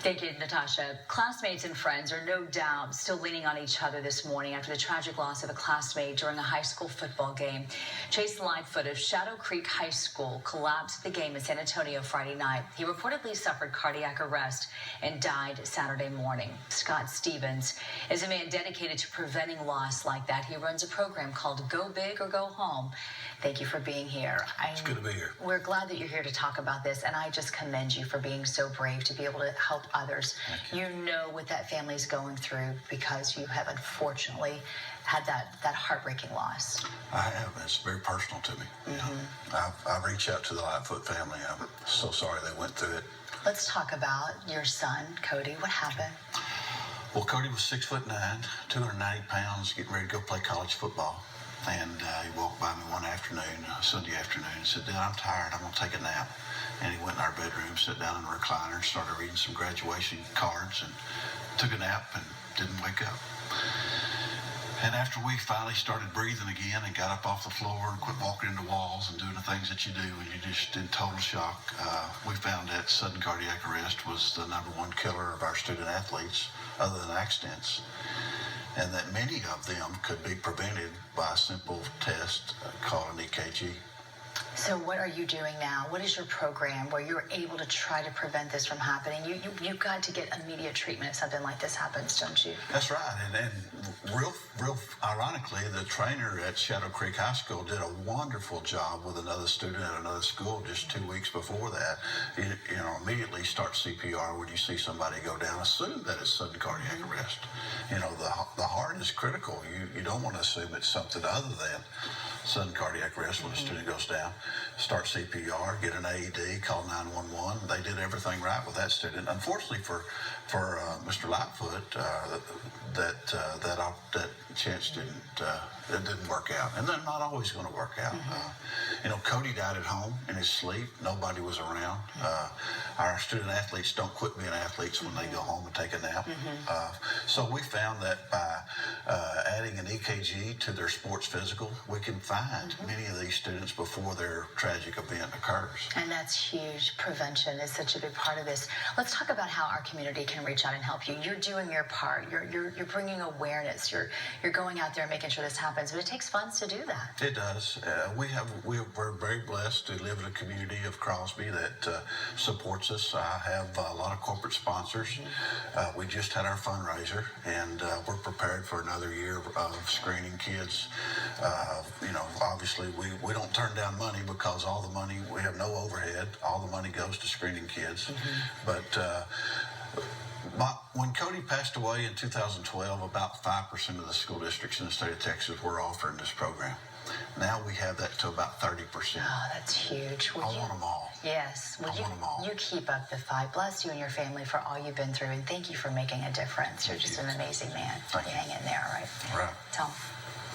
Thank you, Natasha. Classmates and friends are no doubt still leaning on each other this morning after the tragic loss of a classmate during a high school football game. Chase Lightfoot of Shadow Creek High School collapsed at the game in San Antonio Friday night. He reportedly suffered cardiac arrest and died Saturday morning. Scott Stevens is a man dedicated to preventing loss like that. He runs a program called Go Big or Go Home. Thank you for being here. It's good to be here. We're glad that you're here to talk about this, and I just commend you for being so brave to be able to help others. You know what that family's going through because you have unfortunately had that heartbreaking loss. I have. It's very personal to me. I reach out to the Lightfoot family. I'm so sorry they went through it. Let's talk about your son, Cody. What happened? Well, Cody was 6'9", 290 pounds, getting ready to go play college football. And he walked by me one afternoon, Sunday afternoon, and said, "Dad, I'm tired. I'm going to take a nap." And he went in our bedroom, sat down in the recliner, and started reading some graduation cards, and took a nap and didn't wake up. And after we finally started breathing again and got up off the floor and quit walking into walls and doing the things that you do when you're just in total shock, we found that sudden cardiac arrest was the #1 killer of our student athletes, other than accidents, and that many of them could be prevented by a simple test called an EKG. So what are you doing now? What is your program where you're able to try to prevent this from happening? You've got to get immediate treatment if something like this happens, don't you? That's right. And real ironically, the trainer at Shadow Creek High School did a wonderful job with another student at another school just 2 weeks before that. You know, immediately start CPR when you see somebody go down. Assume that it's sudden cardiac arrest. You know, the heart is critical. You don't want to assume it's something other than sudden cardiac arrest when a student goes down. Start CPR, get an AED, call 911. They did everything right with that student. Unfortunately for Mr. Lightfoot, that chance didn't work out, and they're not always going to work out. You know, Cody died at home in his sleep. Nobody was around. Our student athletes don't quit being athletes when they go home and take a nap. So we found that by adding an EKG to their sports physical, we can find many of these students before their tragic event occurs. And that's huge. Prevention is such a big part of this. Let's talk about how our community can reach out and help you. You're doing your part. You're bringing awareness. You're going out there and making sure this happens. But it takes funds to do that. It does. We're very blessed to live in a community of Crosby that supports us. I have a lot of corporate sponsors. We just had our fundraiser, and we're prepared for another year of screening kids. You know, obviously we don't turn down money because all the money, we have no overhead. All the money goes to screening kids. But when Cody passed away in 2012, about 5% of the school districts in the state of Texas were offering this program. Now we have that to about 30%. Oh, that's huge. I want them all. Yes. I want them all. You keep up the fight. Bless you and your family for all you've been through, and thank you for making a difference. You're just an amazing man. Thank you. Hang in there, all right? Right. Tell 'em.